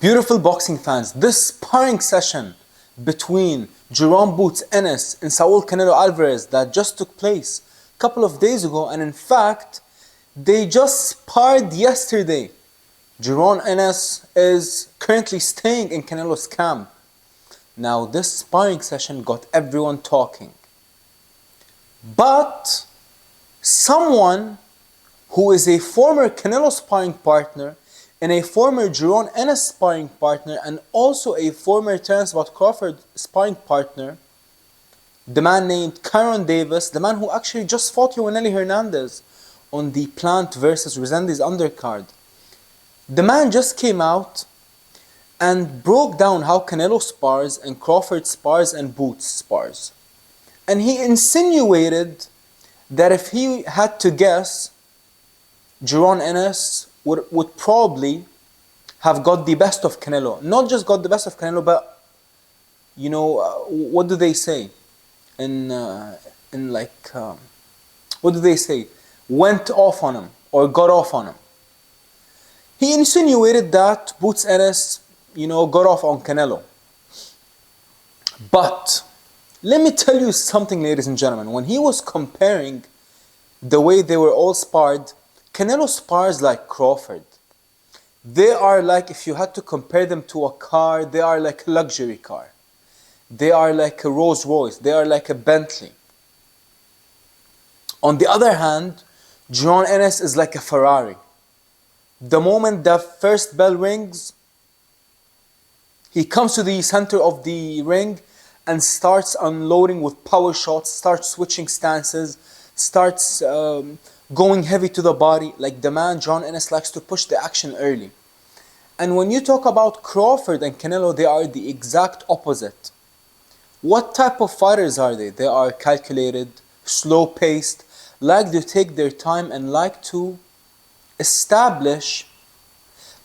Beautiful boxing fans, this sparring session between Jaron Ennis and Saul Canelo Alvarez that just took place a couple of days ago, and in fact, they just sparred yesterday. Jaron Ennis is currently staying in Canelo's camp. Now, this sparring session got everyone talking. But someone who is a former Canelo sparring partner and a former Jaron Ennis sparring partner and also a former Terence Crawford sparring partner, the man named Jaron Davis, the man who actually just fought Yoanelli Hernandez on the Plant versus Resendiz undercard. The man just came out and broke down how Canelo spars and Crawford spars and Boots spars. And he insinuated that if he had to guess, Jaron Ennis would probably have got the best of Canelo. Not just got the best of Canelo, but what do they say? What do they say? Went off on him or got off on him. He insinuated that Boots Ennis, got off on Canelo. But let me tell you something, ladies and gentlemen. When he was comparing the way they were all sparred, Canelo spars like Crawford. They are like, if you had to compare them to a car, they are like a luxury car. They are like a Rolls Royce. They are like a Bentley. On the other hand, Jaron Ennis is like a Ferrari. The moment the first bell rings, he comes to the center of the ring and starts unloading with power shots, starts switching stances, starts going heavy to the body. Like the man, Jaron Ennis, likes to push the action early. And when you talk about Crawford and Canelo, they are the exact opposite. What type of fighters are they? They are calculated, slow-paced, like to take their time and like to establish,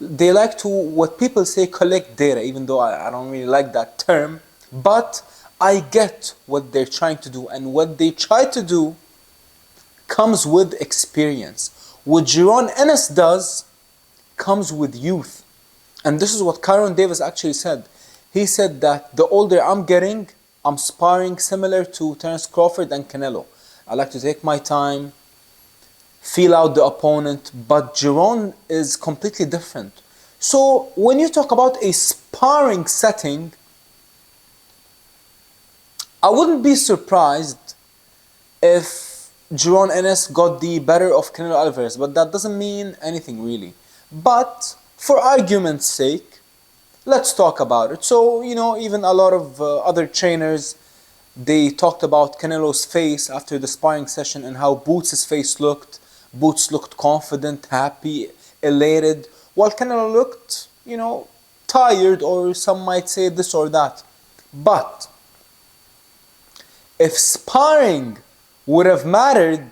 they like to, what people say, collect data, even though I don't really like that term, but I get what they're trying to do, and what they try to do comes with experience. What Jaron Ennis does comes with youth. And this is what Jaron Davis actually said. He said that the older I'm getting, I'm sparring similar to Terence Crawford and Canelo. I like to take my time, feel out the opponent, but Jaron is completely different. So when you talk about a sparring setting, I wouldn't be surprised if Jaron Ennis got the better of Canelo Alvarez, but that doesn't mean anything really. But for argument's sake, let's talk about it. So, even a lot of other trainers, they talked about Canelo's face after the sparring session and how Boots' face looked. Boots looked confident, happy, elated, while Canelo looked, tired, or some might say this or that. But if sparring would have mattered,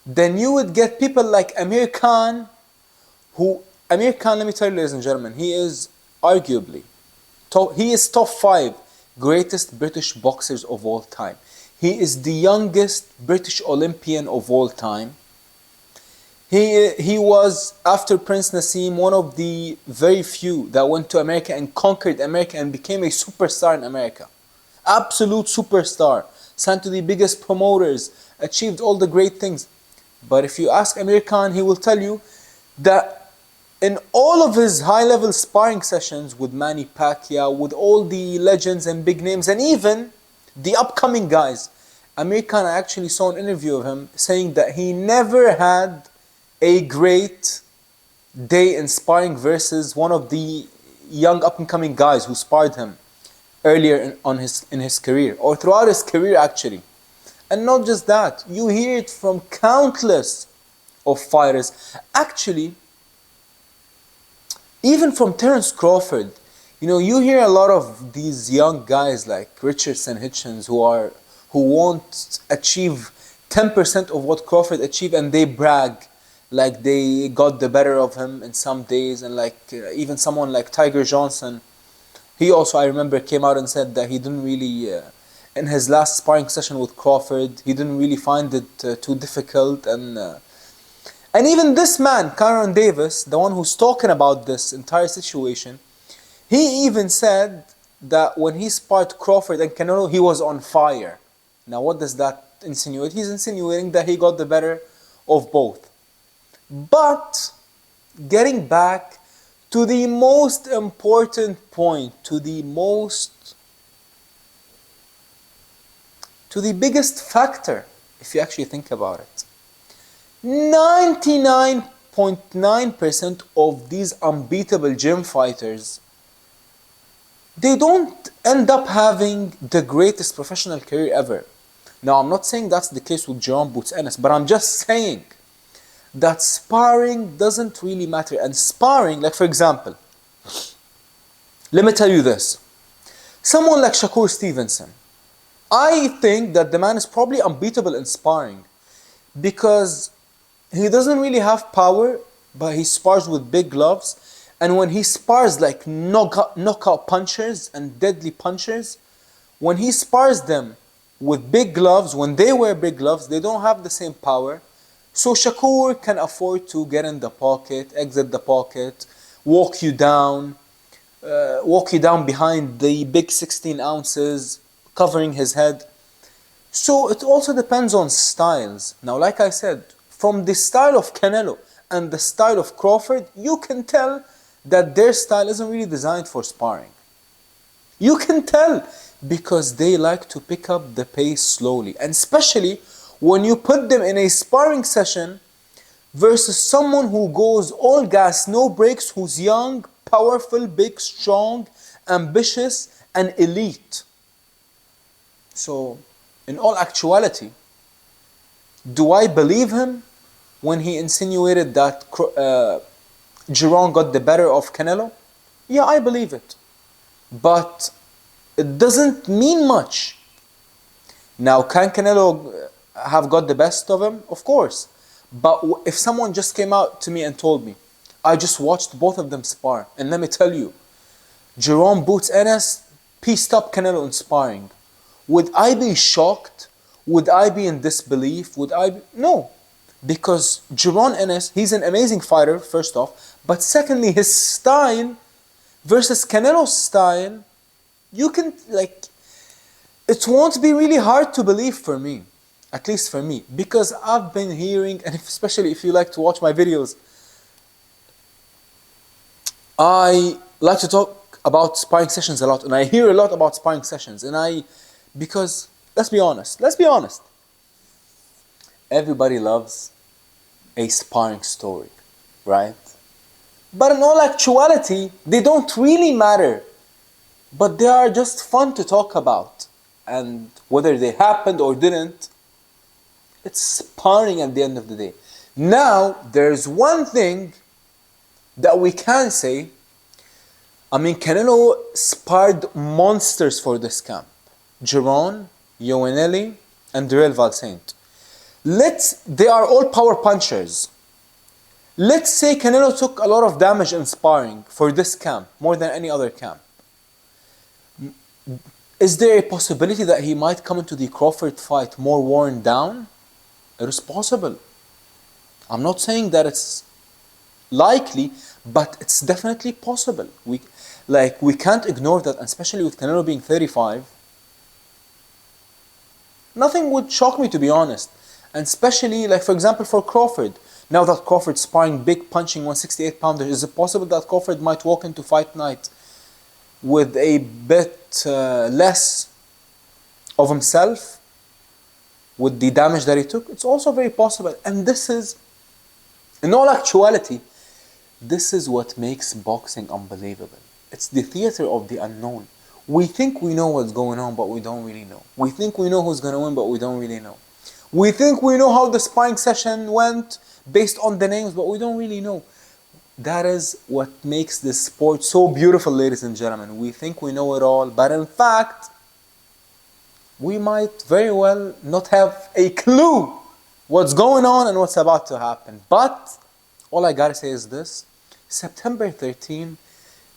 then you would get people like Amir Khan, let me tell you, ladies and gentlemen, he is arguably, he is top 5 greatest British boxers of all time. He is the youngest British Olympian of all time. He was, after Prince Nassim, one of the very few that went to America and conquered America and became a superstar in America. Absolute superstar. Signed to the biggest promoters, achieved all the great things. But if you ask Amir Khan, he will tell you that in all of his high-level sparring sessions with Manny Pacquiao, with all the legends and big names, and even the upcoming guys, Amir Khan, I actually saw an interview of him saying that he never had a great day in sparring versus one of the young up-and-coming guys who sparred him earlier in his career, or throughout his career actually. And not just that, you hear it from countless of fighters. Actually, even from Terence Crawford, you hear a lot of these young guys like Richardson, Hitchens, who won't achieve 10% of what Crawford achieved, and they brag like they got the better of him in some days. And even someone like Tiger Johnson, he also, I remember, came out and said that he didn't really, in his last sparring session with Crawford, he didn't really find it too difficult. And even this man, Jaron Davis, the one who's talking about this entire situation, He even said that when he sparred Crawford and Canelo, he was on fire. Now, what does that insinuate? He's insinuating that he got the better of both. But getting back to the most important point, to the biggest factor, if you actually think about it. 99.9% of these unbeatable gym fighters, they don't end up having the greatest professional career ever. Now, I'm not saying that's the case with Jaron Boots Ennis, but I'm just saying that sparring doesn't really matter. And sparring, like for example, let me tell you this. Someone like Shakur Stevenson, I think that the man is probably unbeatable in sparring because he doesn't really have power, but he spars with big gloves. And when he spars like knockout punchers and deadly punchers, when he spars them with big gloves, when they wear big gloves, they don't have the same power. So Shakur can afford to get in the pocket, exit the pocket, walk you down behind the big 16 ounces, covering his head. So it also depends on styles. Now, like I said, from the style of Canelo and the style of Crawford, you can tell that their style isn't really designed for sparring. You can tell because they like to pick up the pace slowly. And especially when you put them in a sparring session versus someone who goes all gas, no brakes, who's young, powerful, big, strong, ambitious, and elite. So, in all actuality, do I believe him when he insinuated that Jaron got the better of Canelo? Yeah, I believe it. But it doesn't mean much. Now, can Canelo have got the best of him? Of course. But if someone just came out to me and told me, I just watched both of them spar, and let me tell you, Jaron Boots Ennis pieced up Canelo in sparring, would I be shocked? Would I be in disbelief? No. Because Jaron Ennis, he's an amazing fighter, first off, but secondly, his style versus Canelo's style, you can, it won't be really hard to believe for me, at least for me, because I've been hearing, and especially if you like to watch my videos, I like to talk about sparring sessions a lot, and I hear a lot about sparring sessions, because let's be honest, everybody loves a sparring story, right? But in all actuality, they don't really matter, but they are just fun to talk about. And whether they happened or didn't, it's sparring at the end of the day. Now, there's one thing that we can say. I mean, Canelo sparred monsters for this camp. Jaron, Ioanelli, and Durrell Valsaint. They are all power punchers. Let's say Canelo took a lot of damage in sparring for this camp, more than any other camp. Is there a possibility that he might come into the Crawford fight more worn down? It is possible. I'm not saying that it's likely, but it's definitely possible. We can't ignore that, especially with Canelo being 35. Nothing would shock me, to be honest. And especially, for example, for Crawford. Now that Crawford's sparring big, punching 168-pounder, is it possible that Crawford might walk into fight night with a bit less of himself with the damage that he took? It's also very possible. And this is, in all actuality, this is what makes boxing unbelievable. It's the theater of the unknown. We think we know what's going on, but we don't really know. We think we know who's going to win, but we don't really know. We think we know how the sparring session went based on the names, but we don't really know. That is what makes this sport so beautiful, ladies and gentlemen. We think we know it all, but in fact, we might very well not have a clue what's going on and what's about to happen. But all I gotta say is this: September 13,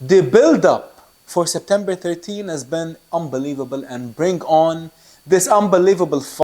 the build-up for September 13 has been unbelievable, and bring on this unbelievable fight.